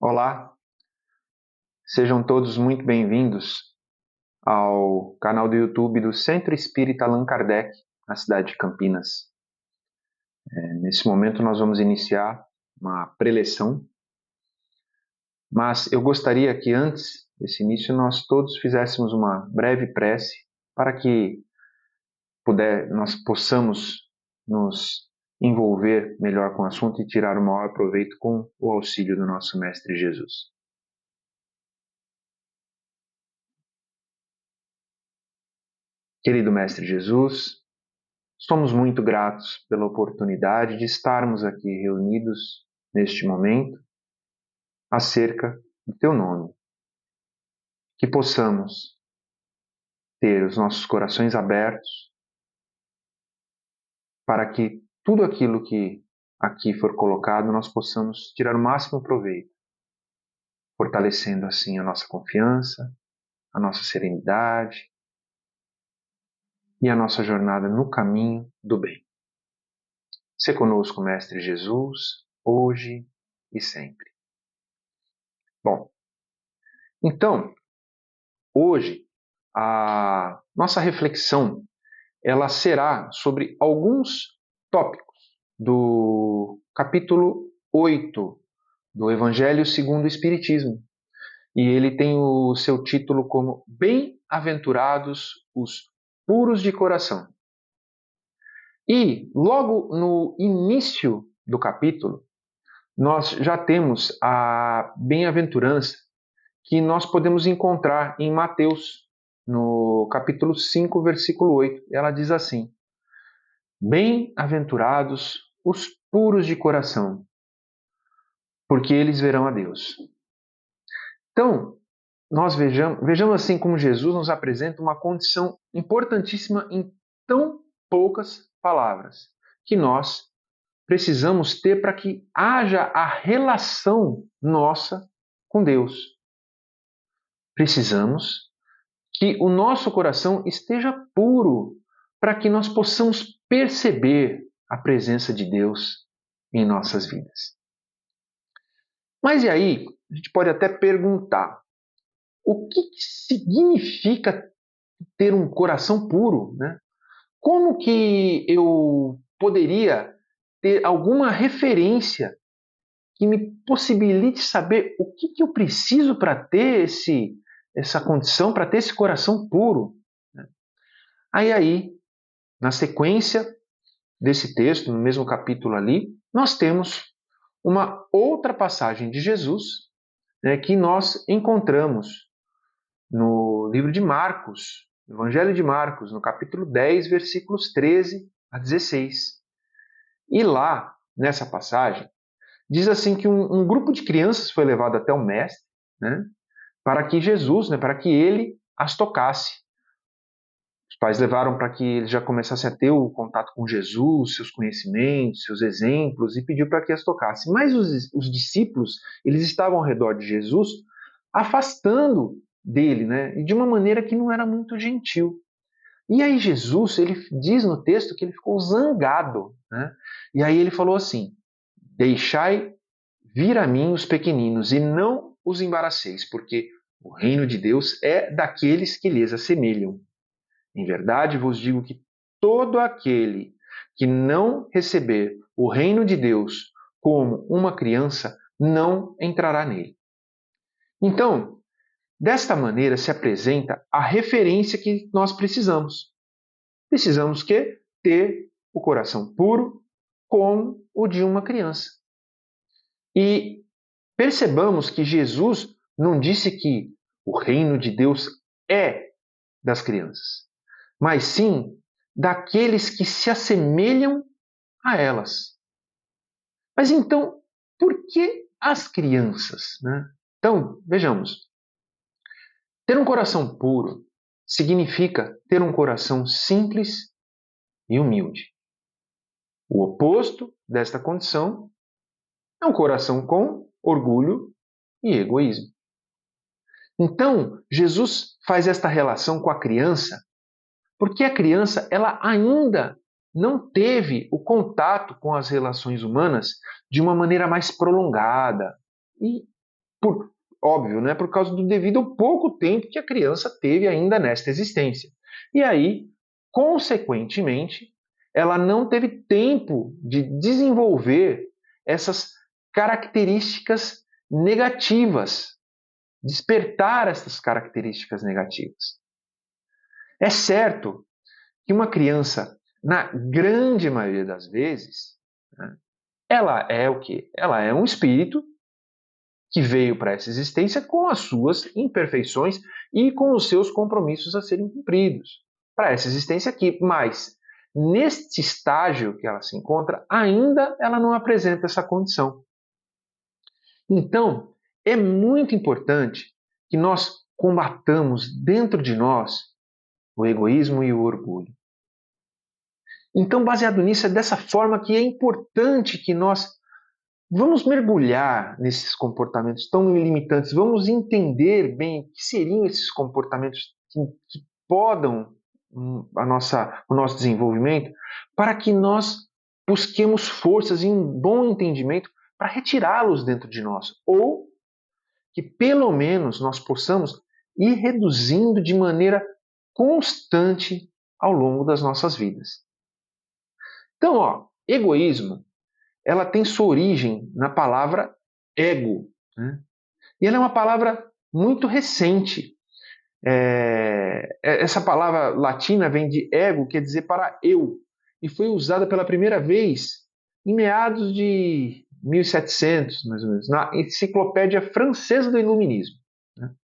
Olá, sejam todos muito bem-vindos ao canal do YouTube do Centro Espírita Allan Kardec, na cidade de Campinas. Nesse momento nós vamos iniciar uma preleção, mas eu gostaria que antes desse início nós todos fizéssemos uma breve prece para que nós possamos nos envolver melhor com o assunto e tirar o maior proveito com o auxílio do nosso Mestre Jesus. Querido Mestre Jesus, somos muito gratos pela oportunidade de estarmos aqui reunidos neste momento acerca do Teu nome. Que possamos ter os nossos corações abertos para que tudo aquilo que aqui for colocado nós possamos tirar o máximo proveito, fortalecendo assim a nossa confiança, a nossa serenidade e a nossa jornada no caminho do bem. Se conosco, Mestre Jesus, hoje e sempre. Bom, então, hoje a nossa reflexão ela será sobre alguns tópicos do capítulo 8 do Evangelho segundo o Espiritismo. E ele tem o seu título como Bem-aventurados os puros de coração. E logo no início do capítulo, nós já temos a bem-aventurança que nós podemos encontrar em Mateus, no capítulo 5, versículo 8. Ela diz assim: Bem-aventurados os puros de coração, porque eles verão a Deus. Então, nós vejamos assim como Jesus nos apresenta uma condição importantíssima em tão poucas palavras, que nós precisamos ter para que haja a relação nossa com Deus. Precisamos que o nosso coração esteja puro para que nós possamos perceber a presença de Deus em nossas vidas. Mas e aí, a gente pode até perguntar, o que significa ter um coração puro, né? Como que eu poderia ter alguma referência que me possibilite saber o que eu preciso para ter essa condição, para ter esse coração puro? Aí, na sequência desse texto, no mesmo capítulo ali, nós temos uma outra passagem de Jesus, né, que nós encontramos no livro de Marcos, no Evangelho de Marcos, no capítulo 10, versículos 13 a 16. E lá, nessa passagem, diz assim que um grupo de crianças foi levado até o mestre, né, para que Jesus, né, para que ele as tocasse. Os pais levaram para que eles já começassem a ter o contato com Jesus, seus conhecimentos, seus exemplos, e pediu para que as tocasse. Mas os discípulos, eles estavam ao redor de Jesus, afastando dele, né, e de uma maneira que não era muito gentil. E aí Jesus, ele diz no texto que ele ficou zangado, né? E aí ele falou assim: Deixai vir a mim os pequeninos e não os embaraceis, porque o reino de Deus é daqueles que lhes assemelham. Em verdade vos digo que todo aquele que não receber o reino de Deus como uma criança não entrará nele. Então, desta maneira se apresenta a referência que nós precisamos. Precisamos que ter o coração puro como o de uma criança. E percebamos que Jesus não disse que o reino de Deus é das crianças, mas sim daqueles que se assemelham a elas. Mas então, por que as crianças, né? Então, vejamos. Ter um coração puro significa ter um coração simples e humilde. O oposto desta condição é um coração com orgulho e egoísmo. Então, Jesus faz esta relação com a criança porque a criança ela ainda não teve o contato com as relações humanas de uma maneira mais prolongada. E Óbvio, né? Por causa do devido ao pouco tempo que a criança teve ainda nesta existência. E aí, consequentemente, ela não teve tempo de desenvolver essas características negativas, despertar essas características negativas. É certo que uma criança, na grande maioria das vezes, né, ela é o quê? Ela é um espírito que veio para essa existência com as suas imperfeições e com os seus compromissos a serem cumpridos para essa existência aqui. Mas, neste estágio que ela se encontra, ainda ela não apresenta essa condição. Então, é muito importante que nós combatamos dentro de nós o egoísmo e o orgulho. Então, baseado nisso, é dessa forma que é importante que nós vamos mergulhar nesses comportamentos tão limitantes, vamos entender bem o que seriam esses comportamentos que podam o nosso desenvolvimento, para que nós busquemos forças e um bom entendimento para retirá-los dentro de nós, ou que pelo menos nós possamos ir reduzindo de maneira constante ao longo das nossas vidas. Então, egoísmo, ela tem sua origem na palavra ego, né? E ela é uma palavra muito recente. Essa palavra latina vem de ego, quer dizer para eu, e foi usada pela primeira vez em meados de 1700, mais ou menos, na Enciclopédia Francesa do Iluminismo, né?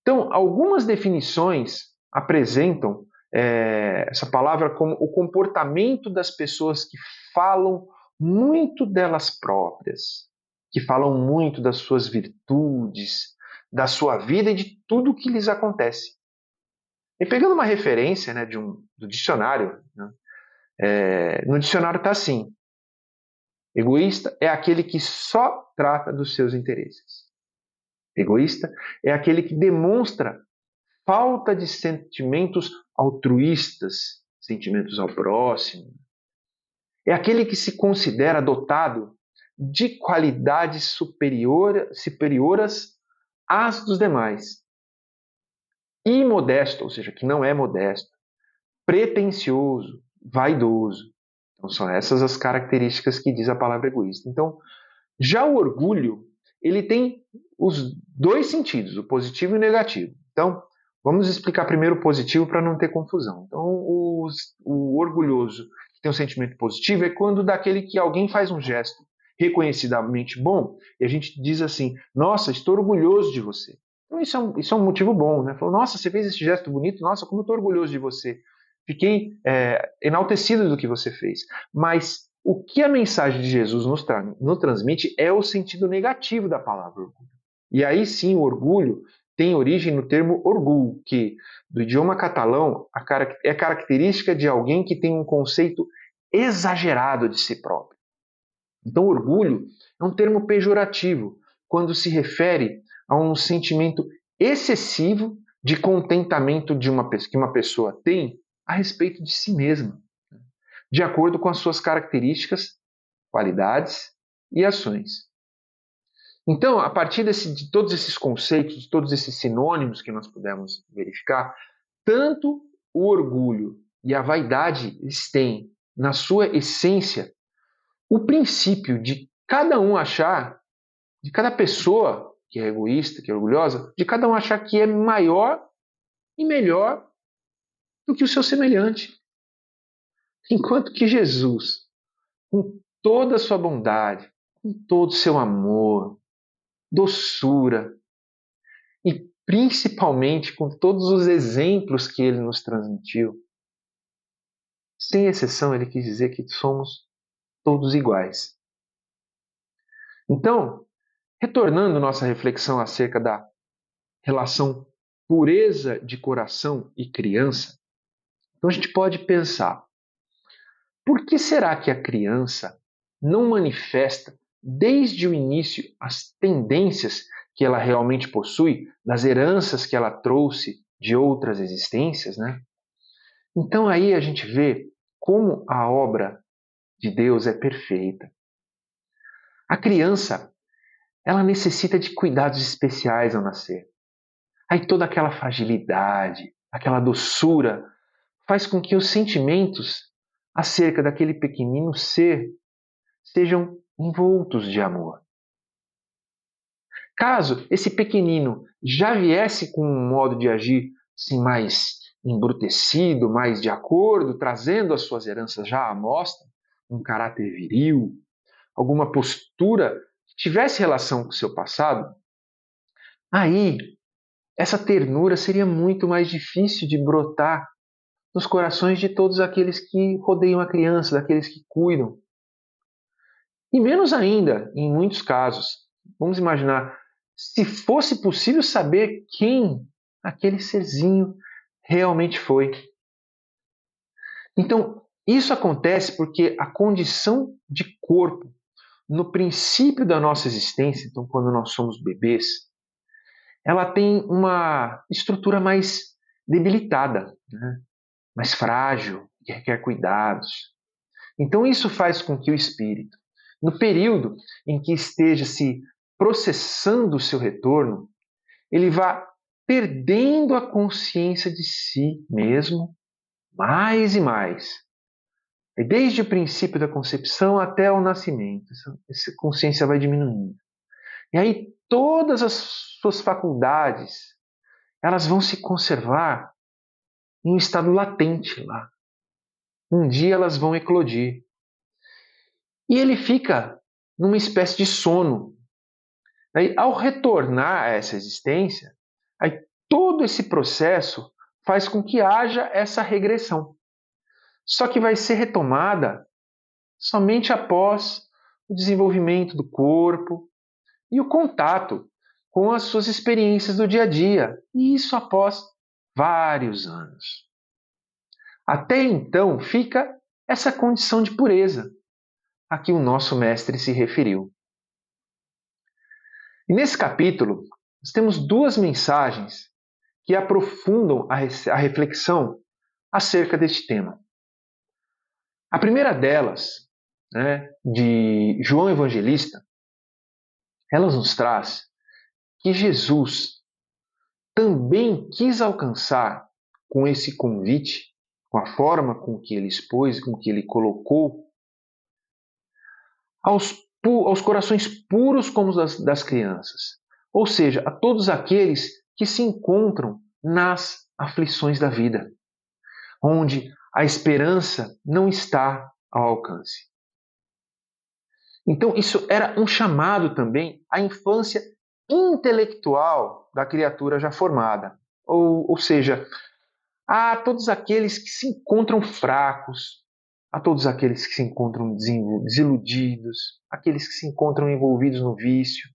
Então, algumas definições apresentam essa palavra como o comportamento das pessoas que falam muito delas próprias, que falam muito das suas virtudes, da sua vida e de tudo o que lhes acontece. E pegando uma referência, né, do dicionário, né, no dicionário está assim: egoísta é aquele que só trata dos seus interesses. Egoísta é aquele que demonstra falta de sentimentos altruístas, sentimentos ao próximo. É aquele que se considera dotado de qualidades superioras às dos demais. Imodesto, ou seja, que não é modesto. Pretensioso, vaidoso. Então são essas as características que diz a palavra egoísta. Então, já o orgulho, ele tem os dois sentidos, o positivo e o negativo. Então, vamos explicar primeiro o positivo para não ter confusão. Então, o orgulhoso que tem um sentimento positivo é quando daquele que alguém faz um gesto reconhecidamente bom e a gente diz assim: nossa, estou orgulhoso de você. Então, isso é um motivo bom, né? Falou, nossa, você fez esse gesto bonito, nossa, como eu estou orgulhoso de você. Fiquei enaltecido do que você fez. Mas o que a mensagem de Jesus nos transmite é o sentido negativo da palavra orgulho. E aí sim, o orgulho tem origem no termo orgulho, que do idioma catalão é característica de alguém que tem um conceito exagerado de si próprio. Então, orgulho é um termo pejorativo quando se refere a um sentimento excessivo de contentamento que uma pessoa tem a respeito de si mesma, de acordo com as suas características, qualidades e ações. Então, a partir de todos esses conceitos, de todos esses sinônimos que nós pudemos verificar, tanto o orgulho e a vaidade eles têm na sua essência o princípio de cada um achar, de cada pessoa que é egoísta, que é orgulhosa, de cada um achar que é maior e melhor do que o seu semelhante. Enquanto que Jesus, com toda a sua bondade, com todo o seu amor, doçura e principalmente com todos os exemplos que ele nos transmitiu, sem exceção, ele quis dizer que somos todos iguais. Então, retornando nossa reflexão acerca da relação pureza de coração e criança, então a gente pode pensar: por que será que a criança não manifesta desde o início as tendências que ela realmente possui, das heranças que ela trouxe de outras existências, né? Então aí a gente vê como a obra de Deus é perfeita. A criança, ela necessita de cuidados especiais ao nascer. Aí toda aquela fragilidade, aquela doçura, faz com que os sentimentos acerca daquele pequenino ser sejam envoltos de amor. Caso esse pequenino já viesse com um modo de agir assim, mais embrutecido, mais de acordo, trazendo as suas heranças já à mostra, um caráter viril, alguma postura que tivesse relação com o seu passado, aí essa ternura seria muito mais difícil de brotar nos corações de todos aqueles que rodeiam a criança, daqueles que cuidam. E menos ainda, em muitos casos, vamos imaginar, se fosse possível saber quem aquele serzinho realmente foi. Então, isso acontece porque a condição de corpo, no princípio da nossa existência, então quando nós somos bebês, ela tem uma estrutura mais debilitada, né? Mais frágil, que requer cuidados. Então, isso faz com que o espírito, no período em que esteja se processando o seu retorno, ele vá perdendo a consciência de si mesmo mais e mais. E desde o princípio da concepção até o nascimento, essa consciência vai diminuindo. E aí todas as suas faculdades, elas vão se conservar em um estado latente lá. Um dia elas vão eclodir. E ele fica numa espécie de sono. Aí, ao retornar a essa existência, aí todo esse processo faz com que haja essa regressão. Só que vai ser retomada somente após o desenvolvimento do corpo e o contato com as suas experiências do dia a dia, e isso após vários anos. Até então fica essa condição de pureza a que o nosso mestre se referiu. E nesse capítulo, nós temos duas mensagens que aprofundam a reflexão acerca deste tema. A primeira delas, né, de João Evangelista, ela nos traz que Jesus também quis alcançar com esse convite, com a forma com que ele expôs, com que ele colocou, aos corações puros como os das crianças. Ou seja, a todos aqueles que se encontram nas aflições da vida, onde a esperança não está ao alcance. Então, isso era um chamado também à infância intelectual da criatura já formada. Ou seja, a todos aqueles que se encontram fracos, a todos aqueles que se encontram desiludidos, aqueles que se encontram envolvidos no vício.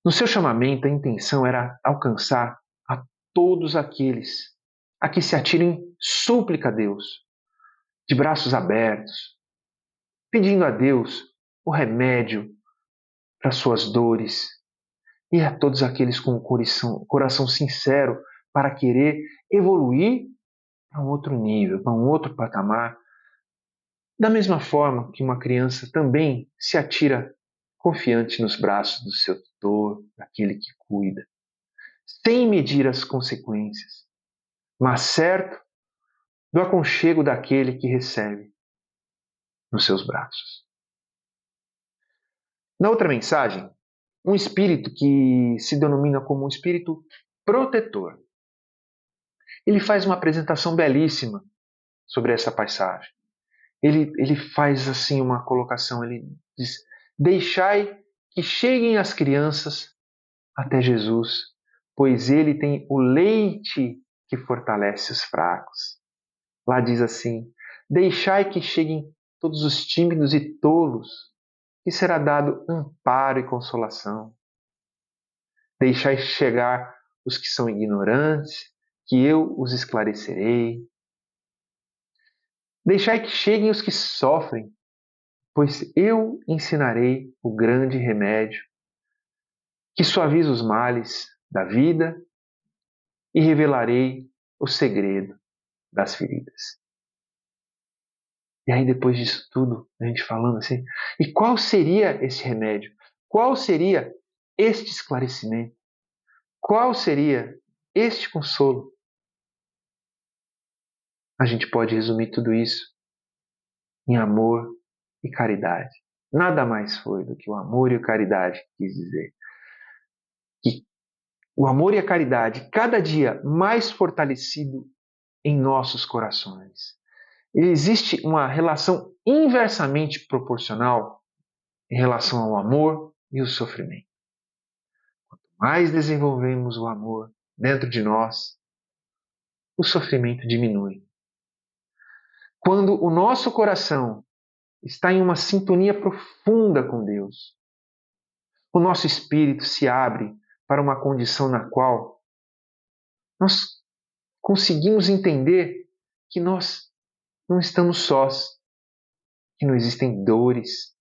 No seu chamamento, a intenção era alcançar a todos aqueles a que se atirem súplica a Deus, de braços abertos, pedindo a Deus o remédio para suas dores, e a todos aqueles com o coração sincero para querer evoluir para um outro nível, para um outro patamar. Da mesma forma que uma criança também se atira confiante nos braços do seu tutor, daquele que cuida, sem medir as consequências, mas certo do aconchego daquele que recebe nos seus braços. Na outra mensagem, um espírito que se denomina como um espírito protetor. Ele faz uma apresentação belíssima sobre essa passagem. Ele faz assim uma colocação, ele diz: deixai que cheguem as crianças até Jesus, pois ele tem o leite que fortalece os fracos. Lá diz assim: deixai que cheguem todos os tímidos e tolos, que será dado amparo e consolação. Deixai chegar os que são ignorantes, que eu os esclarecerei. Deixai que cheguem os que sofrem, pois eu ensinarei o grande remédio que suaviza os males da vida e revelarei o segredo das feridas. E aí, depois disso tudo, a gente falando assim, e qual seria esse remédio? qual seria este esclarecimento? Qual seria este consolo? A gente pode resumir tudo isso em amor e caridade. Nada mais foi do que o amor e a caridade que quis dizer. Que o amor e a caridade, cada dia mais fortalecido em nossos corações. Existe uma relação inversamente proporcional em relação ao amor e o sofrimento. Quanto mais desenvolvemos o amor dentro de nós, o sofrimento diminui. Quando o nosso coração está em uma sintonia profunda com Deus, o nosso espírito se abre para uma condição na qual nós conseguimos entender que nós não estamos sós, que não existem dores.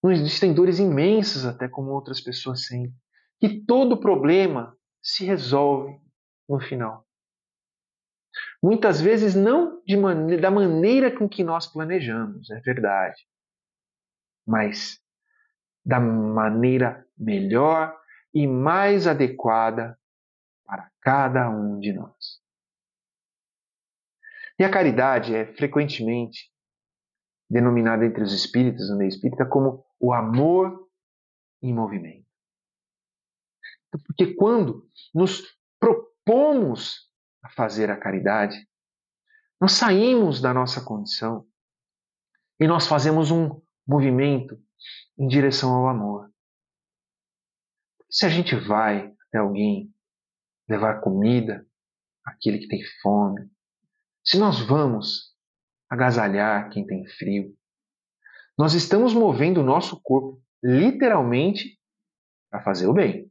Não existem dores imensas até como outras pessoas sentem. Que todo problema se resolve no final. Muitas vezes não da maneira com que nós planejamos, é verdade. Mas da maneira melhor e mais adequada para cada um de nós. E a caridade é frequentemente denominada entre os espíritas, no meio espírita, como o amor em movimento. Porque quando nos propomos a fazer a caridade, nós saímos da nossa condição e nós fazemos um movimento em direção ao amor. Se a gente vai até alguém levar comida àquele que tem fome, se nós vamos agasalhar quem tem frio, nós estamos movendo o nosso corpo literalmente para fazer o bem.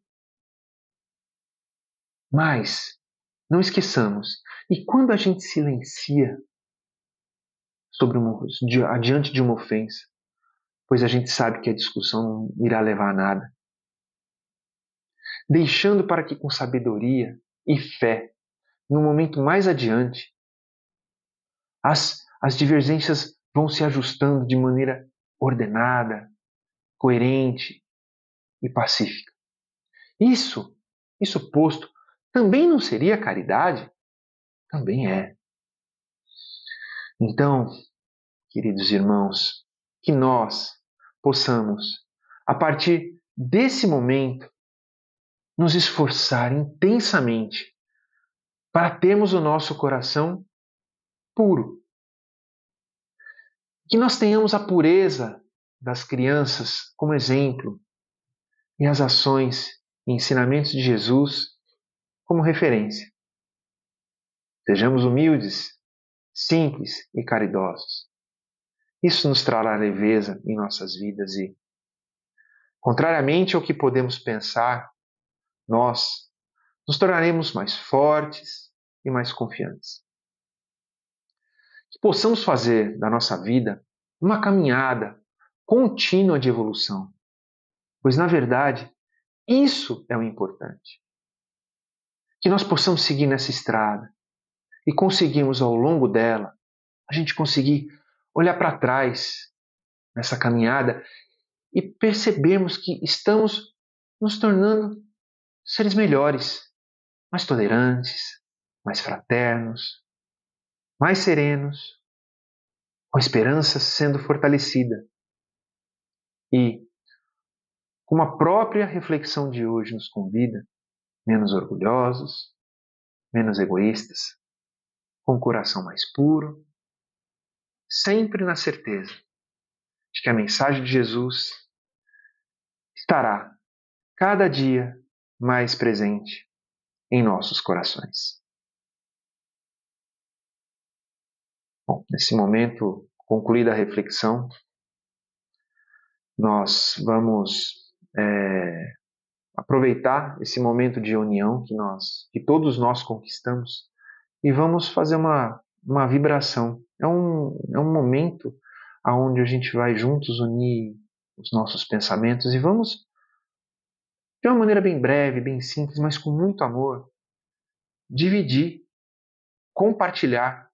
Mas não esqueçamos, e quando a gente silencia diante de uma ofensa, pois a gente sabe que a discussão não irá levar a nada, deixando para que com sabedoria e fé, no momento mais adiante, as divergências vão se ajustando de maneira ordenada, coerente e pacífica. Isso posto, também não seria caridade? Também é. Então, queridos irmãos, que nós possamos, a partir desse momento, nos esforçar intensamente para termos o nosso coração puro. Que nós tenhamos a pureza das crianças como exemplo e as ações e ensinamentos de Jesus como referência. Sejamos humildes, simples e caridosos. Isso nos trará leveza em nossas vidas e, contrariamente ao que podemos pensar, nós nos tornaremos mais fortes e mais confiantes. Que possamos fazer da nossa vida uma caminhada contínua de evolução, pois, na verdade, isso é o importante. Que nós possamos seguir nessa estrada e conseguirmos, ao longo dela, a gente conseguir olhar para trás nessa caminhada e percebermos que estamos nos tornando seres melhores, mais tolerantes, mais fraternos, mais serenos, com a esperança sendo fortalecida. E, como a própria reflexão de hoje nos convida, menos orgulhosos, menos egoístas, com o coração mais puro, sempre na certeza de que a mensagem de Jesus estará cada dia mais presente em nossos corações. Bom, nesse momento, concluída a reflexão, nós vamos aproveitar esse momento de união que todos nós conquistamos e vamos fazer uma vibração. É um momento onde a gente vai juntos unir os nossos pensamentos e vamos, de uma maneira bem breve, bem simples, mas com muito amor, dividir, compartilhar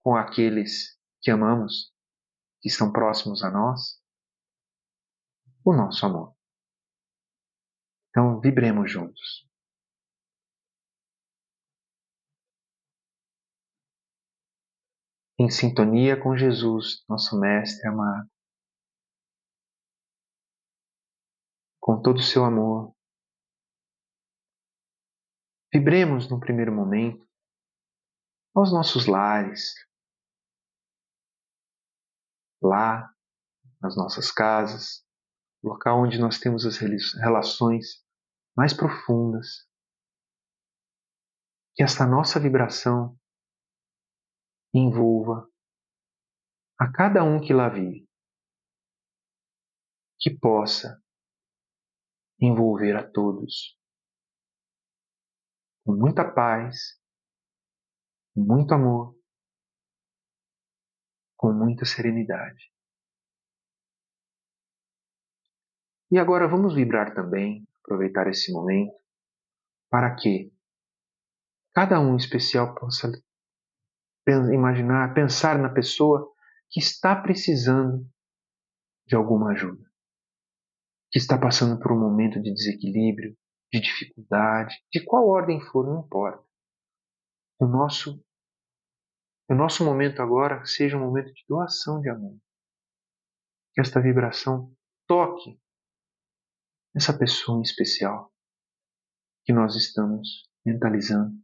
com aqueles que amamos, que estão próximos a nós, o nosso amor. Então, vibremos juntos. Em sintonia com Jesus, nosso Mestre amado, com todo o seu amor. Vibremos no primeiro momento aos nossos lares, lá nas nossas casas, local onde nós temos as relações mais profundas. Que esta nossa vibração envolva a cada um que lá vive, que possa envolver a todos com muita paz, com muito amor, com muita serenidade. E agora vamos vibrar também, aproveitar esse momento, para que cada um em especial possa imaginar, pensar na pessoa que está precisando de alguma ajuda, que está passando por um momento de desequilíbrio, de dificuldade, de qual ordem for, não importa. O nosso momento agora seja um momento de doação de amor. Que esta vibração toque essa pessoa em especial que nós estamos mentalizando.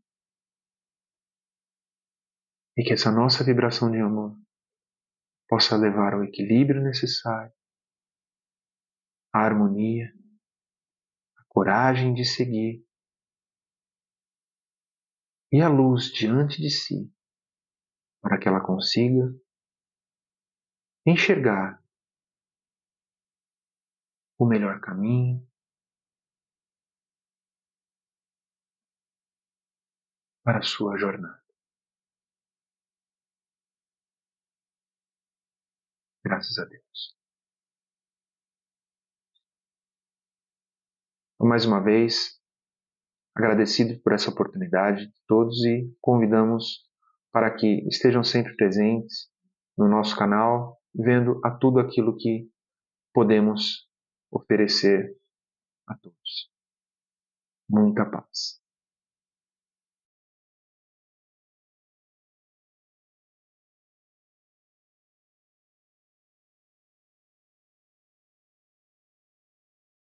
E que essa nossa vibração de amor possa levar ao equilíbrio necessário, à harmonia, à coragem de seguir e à luz diante de si, para que ela consiga enxergar o melhor caminho para a sua jornada. Graças a Deus. Então, mais uma vez, agradecido por essa oportunidade de todos e convidamos para que estejam sempre presentes no nosso canal, vendo a tudo aquilo que podemos oferecer a todos. Muita paz.